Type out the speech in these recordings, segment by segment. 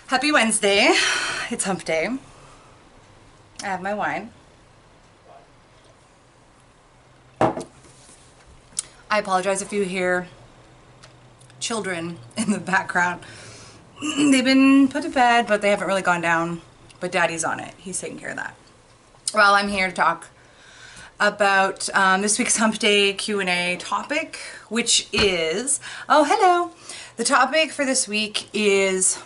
Happy Wednesday. It's hump day. I have my wine. I apologize if you hear children in the background. They've been put to bed, but they haven't really gone down. But Daddy's on it. He's taking care of that. Well, I'm here to talk about this week's Hump Day Q&A topic, which is, oh, hello. The topic for this week is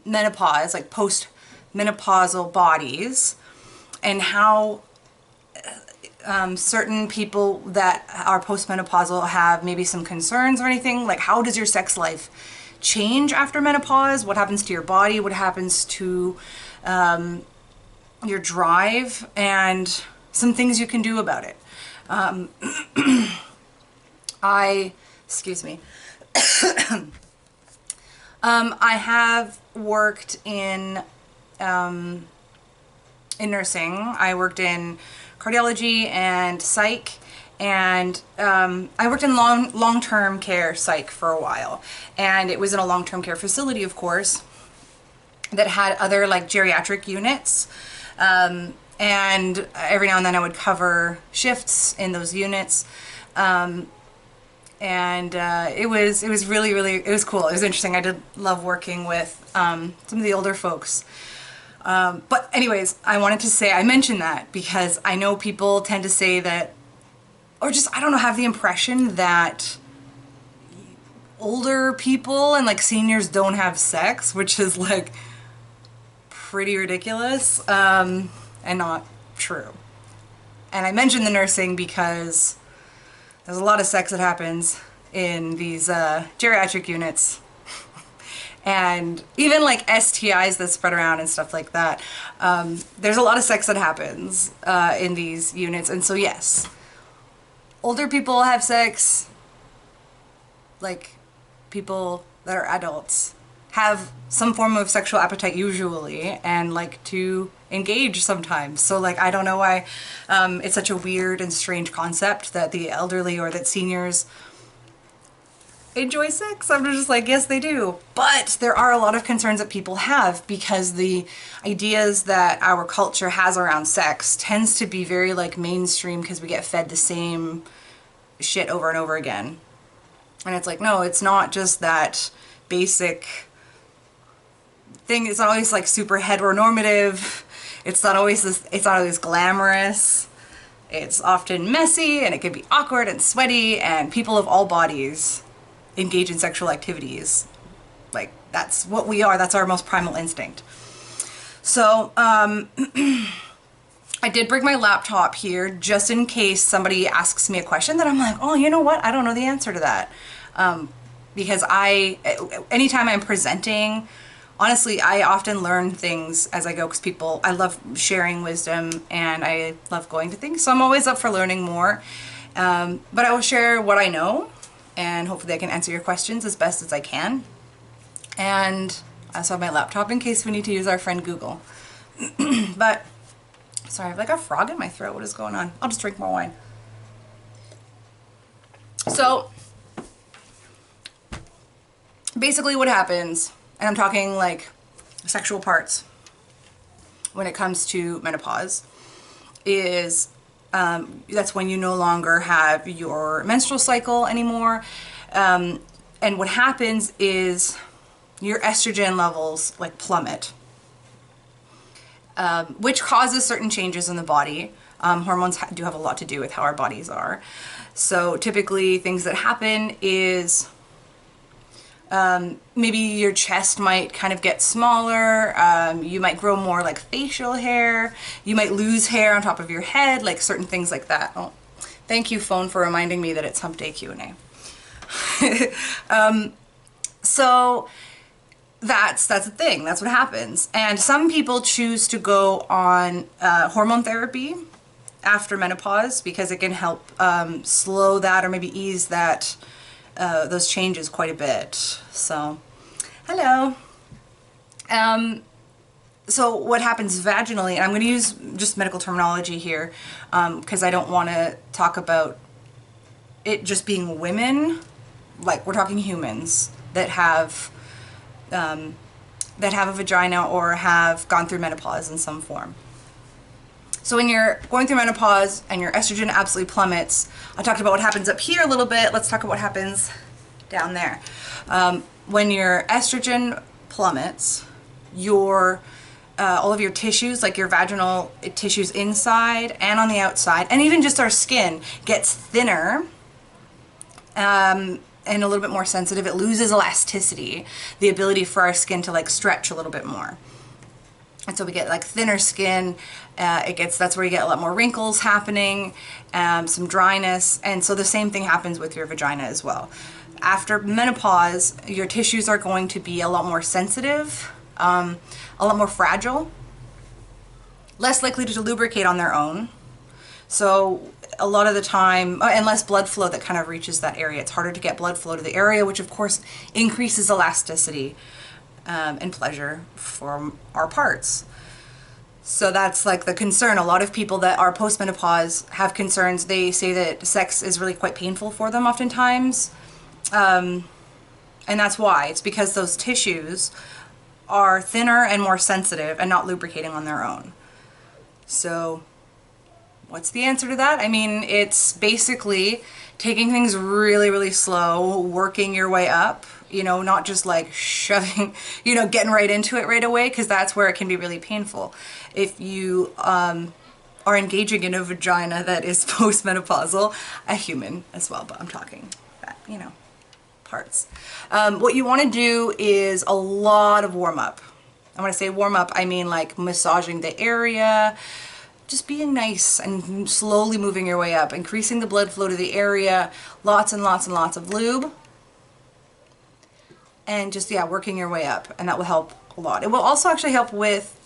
menopause, like post-menopausal bodies, and how certain people that are postmenopausal have maybe some concerns or anything. Like, how does your sex life change after menopause? What happens to your body? What happens to your drive? And some things you can do about it. Excuse me. I have worked in nursing. I worked in cardiology and psych, and I worked in long-term care psych for a while. And it was in a long-term care facility, of course, that had other like geriatric units. And every now and then I would cover shifts in those units. It was really cool. It was interesting. I did love working with some of the older folks. But anyways, I wanted to say, I mentioned that because I know people tend to say that, or just, I don't know, have the impression that older people and like seniors don't have sex, which is like pretty ridiculous, and not true. And I mentioned the nursing because there's a lot of sex that happens in these geriatric units. And even like STIs that spread around and stuff like that. There's a lot of sex that happens in these units. And so yes, older people have sex, like people that are adults have some form of sexual appetite usually, and like to engage sometimes. So like, I don't know why it's such a weird and strange concept that the elderly or that seniors enjoy sex. I'm just like, yes, they do. But there are a lot of concerns that people have because the ideas that our culture has around sex tends to be very like mainstream because we get fed the same shit over and over again. And it's like, no, it's not just that basic thing. It's not always like super heteronormative. It's not always glamorous. It's often messy, and it can be awkward and sweaty, and people of all bodies engage in sexual activities. Like, that's what we are. That's our most primal instinct. So I did bring my laptop here just in case somebody asks me a question that I'm like, oh, you know what? I don't know the answer to that. Because anytime I'm presenting, honestly, I often learn things as I go because I love sharing wisdom and I love going to things. So I'm always up for learning more. But I will share what I know, and hopefully I can answer your questions as best as I can. And I also have my laptop in case we need to use our friend Google. But, sorry, I have like a frog in my throat. What is going on? I'll just drink more wine. So, basically what happens, and I'm talking like sexual parts when it comes to menopause, is that's when you no longer have your menstrual cycle anymore. And what happens is your estrogen levels like plummet, which causes certain changes in the body. Hormones do have a lot to do with how our bodies are. So typically things that happen is maybe your chest might kind of get smaller, you might grow more like facial hair, you might lose hair on top of your head, like certain things like that. Oh, thank you, phone, for reminding me that it's Hump Day Q&A. So that's the thing, that's what happens. And some people choose to go on hormone therapy after menopause because it can help slow that or maybe ease that those changes quite a bit. So, hello. So what happens vaginally, and I'm going to use just medical terminology here because I don't want to talk about it just being women. Like, we're talking humans that have that have a vagina or have gone through menopause in some form. So when you're going through menopause and your estrogen absolutely plummets, I talked about what happens up here a little bit. Let's talk about what happens down there. When your estrogen plummets, your all of your tissues, like your vaginal tissues inside and on the outside, and even just our skin, gets thinner and a little bit more sensitive. It loses elasticity, the ability for our skin to like stretch a little bit more. And so we get like thinner skin. That's where you get a lot more wrinkles happening, some dryness. And so the same thing happens with your vagina as well. After menopause, your tissues are going to be a lot more sensitive, a lot more fragile, less likely to lubricate on their own. So a lot of the time, and less blood flow that kind of reaches that area. It's harder to get blood flow to the area, which of course increases elasticity and pleasure for our parts. So that's like the concern. A lot of people that are postmenopause have concerns. They say that sex is really quite painful for them oftentimes. And that's why. It's because those tissues are thinner and more sensitive and not lubricating on their own. So what's the answer to that? I mean, it's basically taking things really, really slow, working your way up, you know, not just like shoving, you know, getting right into it right away, because that's where it can be really painful. If you are engaging in a vagina that is postmenopausal, a human as well, but I'm talking that, you know, parts. What you want to do is a lot of warm up. And when I say warm up, I mean like massaging the area, just being nice and slowly moving your way up, increasing the blood flow to the area, lots and lots and lots of lube, and just, yeah, working your way up, and that will help a lot. It will also actually help with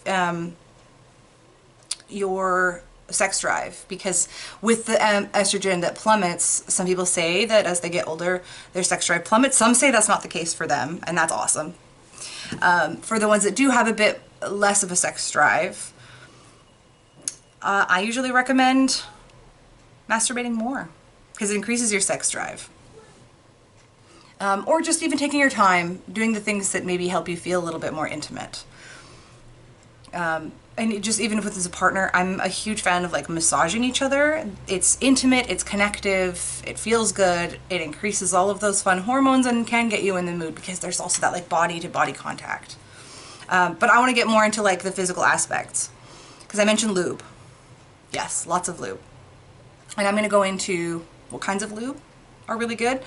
your sex drive, because with the estrogen that plummets, some people say that as they get older, their sex drive plummets. Some say that's not the case for them, and that's awesome. For the ones that do have a bit less of a sex drive, I usually recommend masturbating more, because it increases your sex drive. Or just even taking your time, doing the things that maybe help you feel a little bit more intimate. And just even if it's a partner, I'm a huge fan of like massaging each other. It's intimate, it's connective, it feels good, it increases all of those fun hormones and can get you in the mood, because there's also that like body to body contact. But I want to get more into like the physical aspects, because I mentioned lube. Yes, lots of lube. And I'm going to go into what kinds of lube are really good.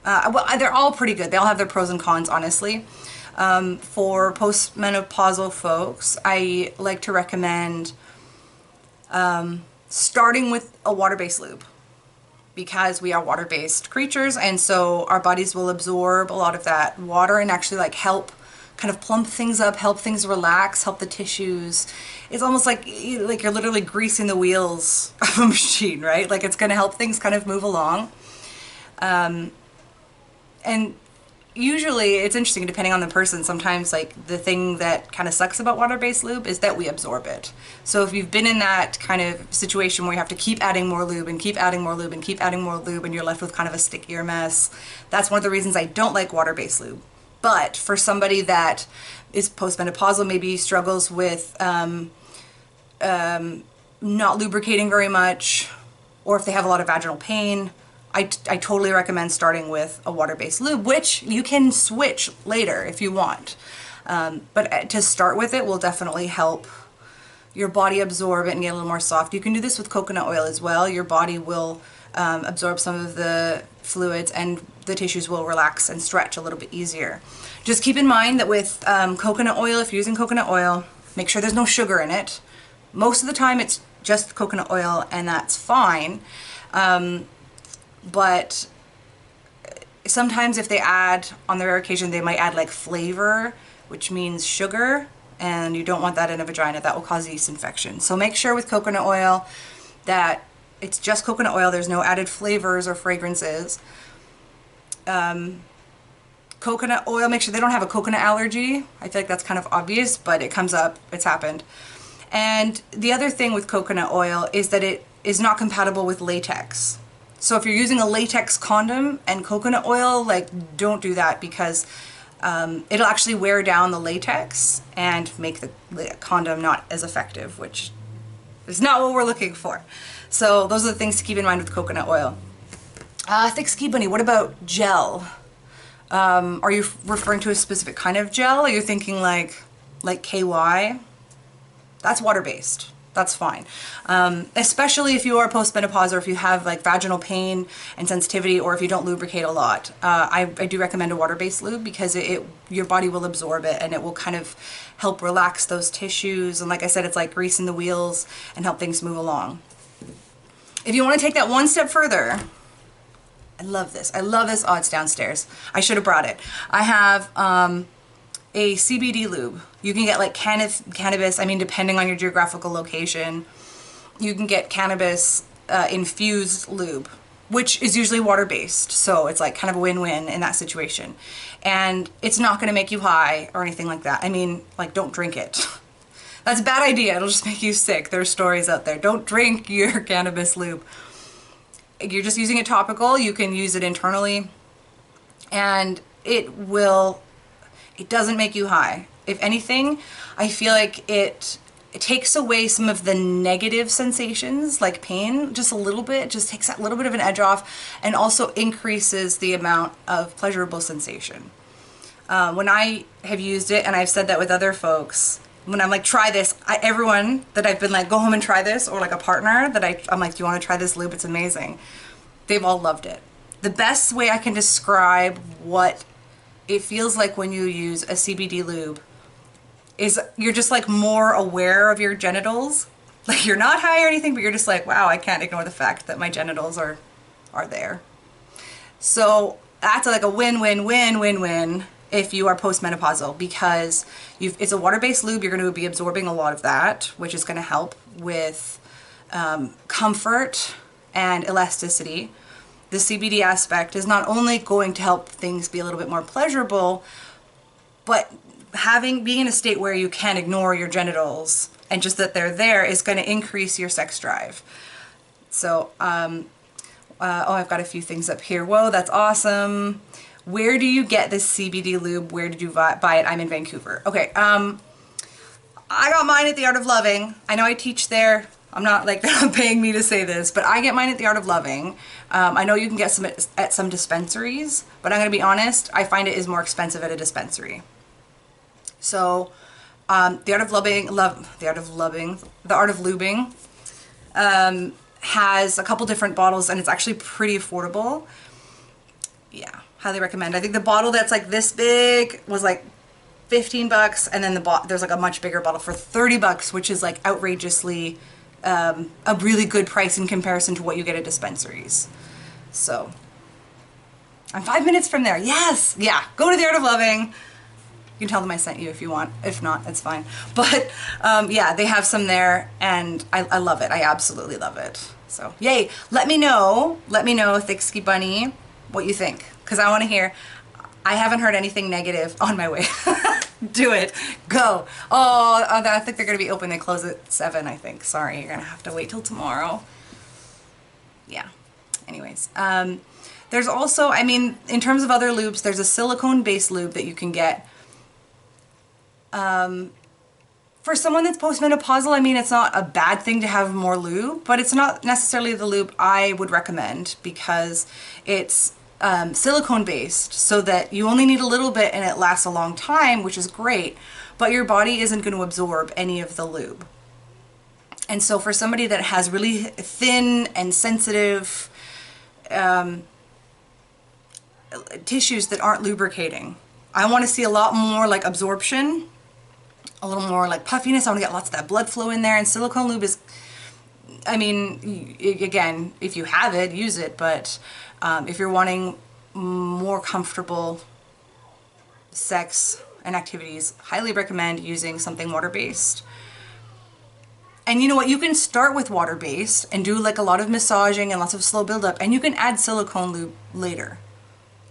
Well, they're all pretty good. They all have their pros and cons, honestly. For postmenopausal folks, I like to recommend starting with a water-based lube, because we are water-based creatures, and so our bodies will absorb a lot of that water and actually like help kind of plump things up, help things relax, help the tissues. It's almost like you're literally greasing the wheels of a machine, right? Like it's going to help things kind of move along. And usually it's interesting depending on the person. Sometimes like the thing that kind of sucks about water-based lube is that we absorb it. So if you've been in that kind of situation where you have to keep adding more lube and keep adding more lube and keep adding more lube, and you're left with kind of a stickier mess, that's one of the reasons I don't like water-based lube. But for somebody that is postmenopausal, maybe struggles with not lubricating very much, or if they have a lot of vaginal pain, I totally recommend starting with a water-based lube, which you can switch later if you want. But to start with, it will definitely help your body absorb it and get a little more soft. You can do this with coconut oil as well. Your body will absorb some of the fluids, and the tissues will relax and stretch a little bit easier. Just keep in mind that with coconut oil, if you're using coconut oil, make sure there's no sugar in it. Most of the time it's just coconut oil, and that's fine. But sometimes if they add, on the rare occasion, they might add like flavor, which means sugar, and you don't want that in a vagina. That will cause yeast infection. So make sure with coconut oil that it's just coconut oil. There's no added flavors or fragrances. Coconut oil, make sure they don't have a coconut allergy. I feel like that's kind of obvious, but it comes up. It's happened. And the other thing with coconut oil is that it is not compatible with latex. So if you're using a latex condom and coconut oil, like, don't do that, because It'll actually wear down the latex and make the condom not as effective, which is not what we're looking for. So those are the things to keep in mind with coconut oil. Thick Ski Bunny, what about gel? Are you referring to a specific kind of gel? Are you thinking like KY? That's water-based. That's fine. Especially if you are postmenopause or if you have like vaginal pain and sensitivity, or if you don't lubricate a lot. I do recommend a water-based lube because your body will absorb it and it will kind of help relax those tissues. And like I said, it's like greasing the wheels and help things move along. If you want to take that one step further, I love this. I love this. Oh, it's downstairs. I should have brought it. I have a CBD lube. You can get like cannabis, I mean, depending on your geographical location, you can get cannabis infused lube, which is usually water-based. So it's like kind of a win-win in that situation. And it's not going to make you high or anything like that. I mean, like, don't drink it. That's a bad idea. It'll just make you sick. There's stories out there. Don't drink your cannabis lube. You're just using it topical. You can use it internally. And it doesn't make you high. If anything, I feel like it takes away some of the negative sensations, like pain, just a little bit. It just takes that little bit of an edge off, and also increases the amount of pleasurable sensation. When I have used it, and I've said that with other folks, when I'm like, try this, everyone that I've been like, go home and try this, or like a partner that I'm like, do you want to try this lube? It's amazing. They've all loved it. The best way I can describe what it feels like when you use a CBD lube is you're just like more aware of your genitals. Like, you're not high or anything, but you're just like, wow, I can't ignore the fact that my genitals are there. So that's like a win-win-win-win-win if you are postmenopausal, because it's a water-based lube. You're going to be absorbing a lot of that, which is going to help with comfort and elasticity. The CBD aspect is not only going to help things be a little bit more pleasurable, but being in a state where you can't ignore your genitals and just that they're there is going to increase your sex drive. So, oh, I've got a few things up here. Whoa, that's awesome. Where do you get this CBD lube? Where did you buy it? I'm in Vancouver. Okay, I got mine at The Art of Loving. I know I teach there. I'm not like, they're not paying me to say this, but I get mine at The Art of Loving. I know you can get some at some dispensaries, but I'm going to be honest, I find it is more expensive at a dispensary. So, The Art of Lubing has a couple different bottles, and it's actually pretty affordable. Yeah, highly recommend. I think the bottle that's like this big was like 15 bucks, and then there's like a much bigger bottle for 30 bucks, which is like outrageously a really good price in comparison to what you get at dispensaries. So, I'm 5 minutes from there. Yes! Yeah, go to The Art of Loving. You can tell them I sent you if you want. If not, it's fine. But yeah, they have some there, and I love it. I absolutely love it. So yay! Let me know, Thick Ski Bunny, what you think, because I want to hear. I haven't heard anything negative on my way. Do it. Go. Oh, I think they're going to be open. They close at 7, I think. Sorry, you're going to have to wait till tomorrow. Yeah. Anyways. There's also, I mean, in terms of other lubes, there's a silicone-based lube that you can get. For someone that's postmenopausal, I mean, it's not a bad thing to have more lube, but it's not necessarily the lube I would recommend, because it's silicone based, so that you only need a little bit and it lasts a long time, which is great, but your body isn't going to absorb any of the lube. And so for somebody that has really thin and sensitive tissues that aren't lubricating, I want to see a lot more like absorption, a little more like puffiness. I want to get lots of that blood flow in there, and silicone lube is, I mean, again, if you have it, use it, but if you're wanting more comfortable sex and activities, highly recommend using something water-based. And you know what, you can start with water-based and do like a lot of massaging and lots of slow build-up, and you can add silicone lube later.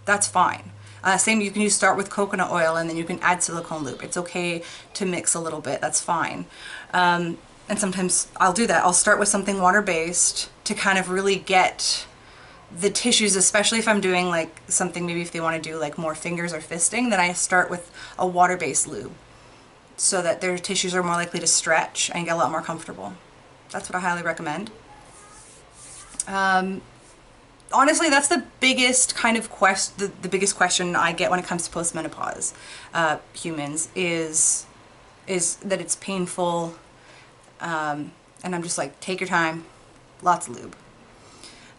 That's fine. Same, you can start with coconut oil and then you can add silicone lube. It's okay to mix a little bit, that's fine. And sometimes I'll do that. I'll start with something water-based to kind of really get the tissues, especially if I'm doing like something, maybe if they want to do like more fingers or fisting, then I start with a water-based lube so that their tissues are more likely to stretch and get a lot more comfortable. That's what I highly recommend. Honestly, that's the biggest kind of the biggest question I get when it comes to postmenopause humans is that it's painful, and I'm just like, take your time, lots of lube.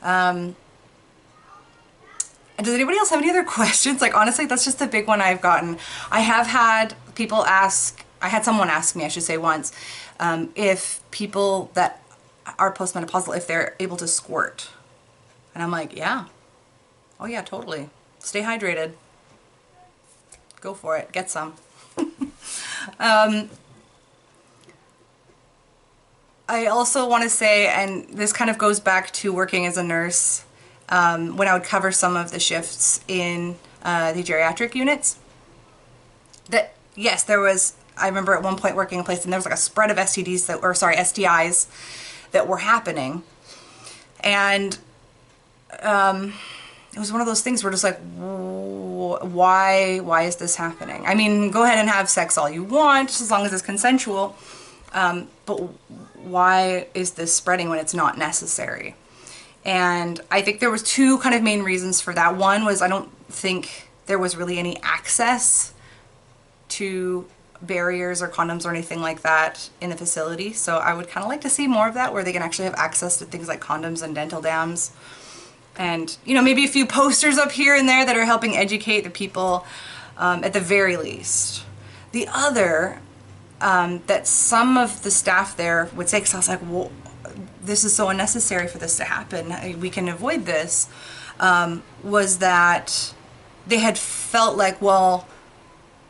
And does anybody else have any other questions? Like, honestly, that's just the big one I've gotten. I have had people ask, I had someone ask me, I should say once, if people that are postmenopausal, if they're able to squirt. And I'm like, yeah. Oh yeah, totally. Stay hydrated. Go for it. Get some. I also want to say, and this kind of goes back to working as a nurse, when I would cover some of the shifts in the geriatric units, that yes, there was, I remember at one point working in a place and there was like a spread of STDs that, or sorry, STIs that were happening. And it was one of those things where just like, why is this happening? I mean, go ahead and have sex all you want, as long as it's consensual. But why is this spreading when it's not necessary? And I think there was two kind of main reasons for that. One was I don't think there was really any access to barriers or condoms or anything like that in the facility. So I would kind of like to see more of that, where they can actually have access to things like condoms and dental dams. And, you know, maybe a few posters up here and there that are helping educate the people, at the very least. The other, that some of the staff there would say, because I was like, well, this is so unnecessary for this to happen, we can avoid this, was that they had felt like, well,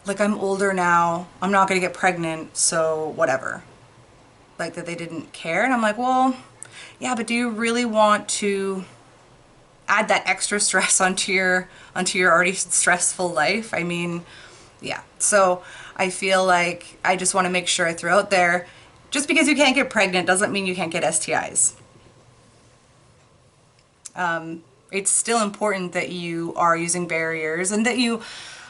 like I'm older now, I'm not going to get pregnant, so whatever. Like that they didn't care. And I'm like, well, yeah, but do you really want to add that extra stress onto your already stressful life? I mean, yeah. So I feel like I just want to make sure I throw out there, just because you can't get pregnant doesn't mean you can't get STIs. It's still important that you are using barriers and that you,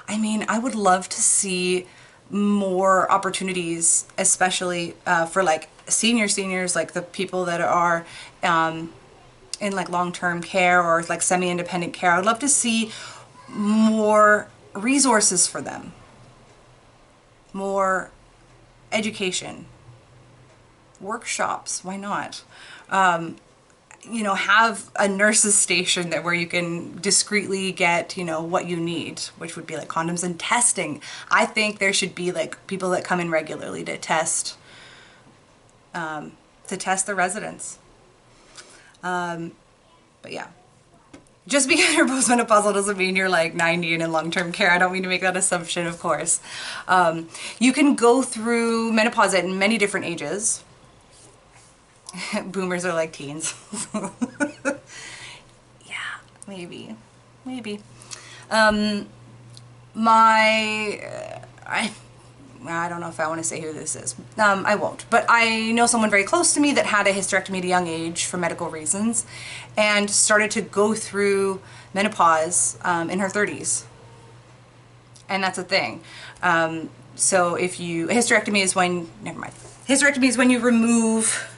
I mean, I would love to see more opportunities, especially for like seniors, like the people that are in like long-term care or like semi-independent care. I would love to see more resources for them, more education, workshops, why not? You know, have a nurse's station that where you can discreetly get, you know, what you need, which would be like condoms and testing. I think there should be like people that come in regularly to test the residents. But yeah, just because you're postmenopausal doesn't mean you're like 90 and in long-term care. I don't mean to make that assumption, of course. You can go through menopause at many different ages. Boomers are like teens. Yeah, maybe. I don't know if I want to say who this is. I won't. But I know someone very close to me that had a hysterectomy at a young age for medical reasons and started to go through menopause in her 30s. And that's a thing. So if you, hysterectomy is when, never mind. Hysterectomy is when you remove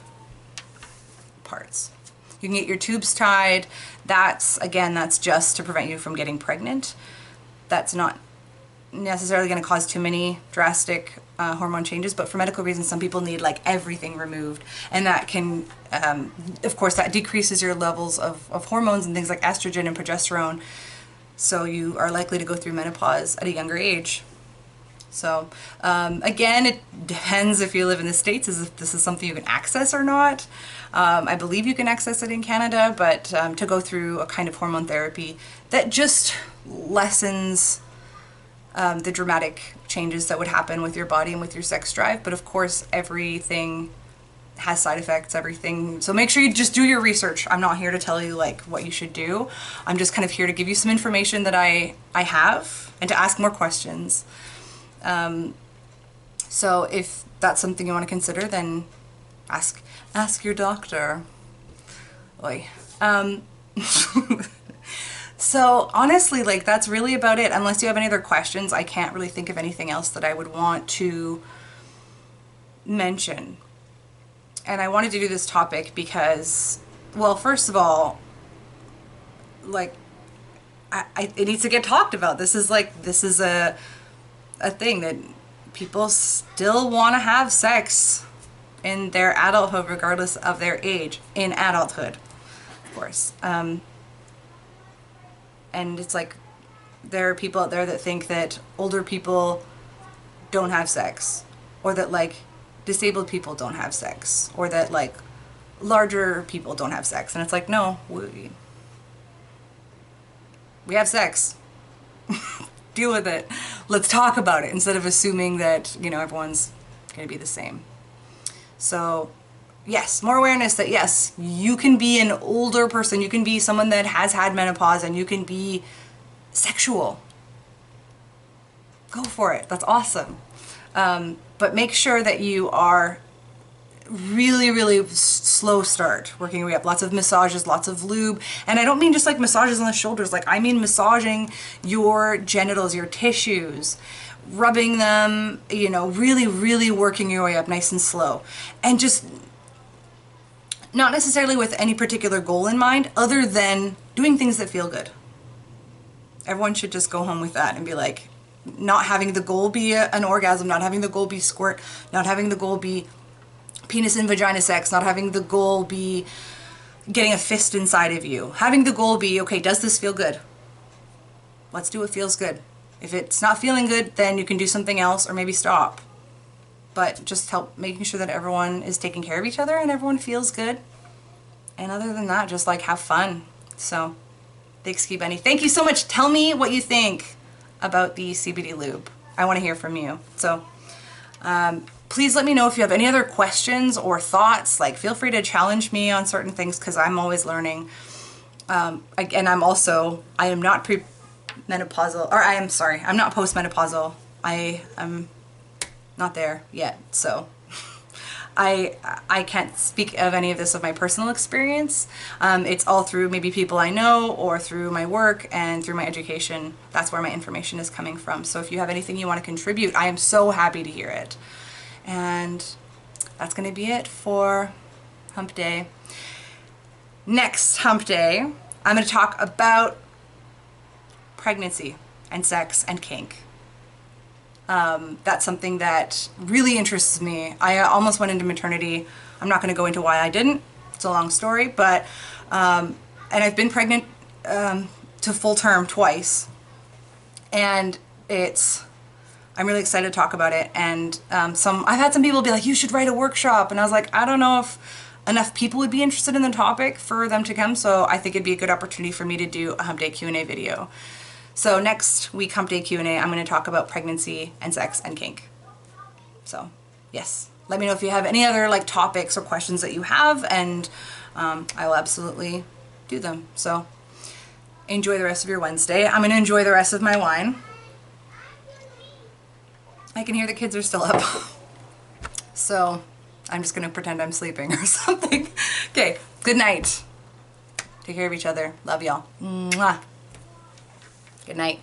parts. You can get your tubes tied. That's, again, that's just to prevent you from getting pregnant. That's not necessarily going to cause too many drastic hormone changes, but for medical reasons some people need like everything removed, and that can of course that decreases your levels of hormones and things like estrogen and progesterone, so you are likely to go through menopause at a younger age. So again, it depends if you live in the States, as if this is something you can access or not. I believe you can access it in Canada, but to go through a kind of hormone therapy that just lessens the dramatic changes that would happen with your body and with your sex drive. But of course, everything has side effects, everything. So make sure you just do your research. I'm not here to tell you like what you should do. I'm just kind of here to give you some information that I have and to ask more questions. So if that's something you want to consider, then ask your doctor. Oy. So honestly, like that's really about it. Unless you have any other questions, I can't really think of anything else that I would want to mention. And I wanted to do this topic because, well, first of all, like it needs to get talked about. This is a thing that people still want to have sex in their adulthood, regardless of their age, in adulthood, of course. And it's like, there are people out there that think that older people don't have sex, or that like disabled people don't have sex, or that like larger people don't have sex. And it's like, no, we have sex. Deal with it. Let's talk about it instead of assuming that, you know, everyone's going to be the same. So yes, more awareness that yes, you can be an older person, you can be someone that has had menopause, and you can be sexual. Go for it. That's awesome. But make sure that you are really slow start working your way up. Lots of massages, lots of lube. And I don't mean just like massages on the shoulders, like I mean massaging your genitals, your tissues, rubbing them, you know, really working your way up nice and slow. And just not necessarily with any particular goal in mind, other than doing things that feel good. Everyone should just go home with that and be like, not having the goal be an orgasm, not having the goal be squirt, not having the goal be penis and vagina sex, not having the goal be getting a fist inside of you. Having the goal be, okay, does this feel good? Let's do what feels good. If it's not feeling good, then you can do something else or maybe stop. But just help making sure that everyone is taking care of each other and everyone feels good. And other than that, just like have fun. So, thanks, Ski Bunny. Thank you so much. Tell me what you think about the CBD lube. I want to hear from you. So, please let me know if you have any other questions or thoughts. Like, feel free to challenge me on certain things because I'm always learning. And I am not premenopausal, or I'm not postmenopausal. I am not there yet, so I can't speak of any of this of my personal experience. It's all through maybe people I know or through my work and through my education. That's where my information is coming from. So if you have anything you want to contribute, I am so happy to hear it. And that's going to be it for Hump Day. Next Hump Day, I'm going to talk about pregnancy and sex and kink. That's something that really interests me. I almost went into maternity. I'm not going to go into why I didn't. It's a long story, but and I've been pregnant to full term twice, and I'm really excited to talk about it. And I've had some people be like, you should write a workshop, and I was like, I don't know if enough people would be interested in the topic for them to come, so I think it'd be a good opportunity for me to do a Hump Day Q&A video. So next week, Hump Day Q&A, I'm going to talk about pregnancy and sex and kink. So yes, let me know if you have any other like topics or questions that you have, and I will absolutely do them. So enjoy the rest of your Wednesday. I'm going to enjoy the rest of my wine. I can hear the kids are still up. So I'm just going to pretend I'm sleeping or something. Okay, good night. Take care of each other. Love y'all. Mwah. Good night.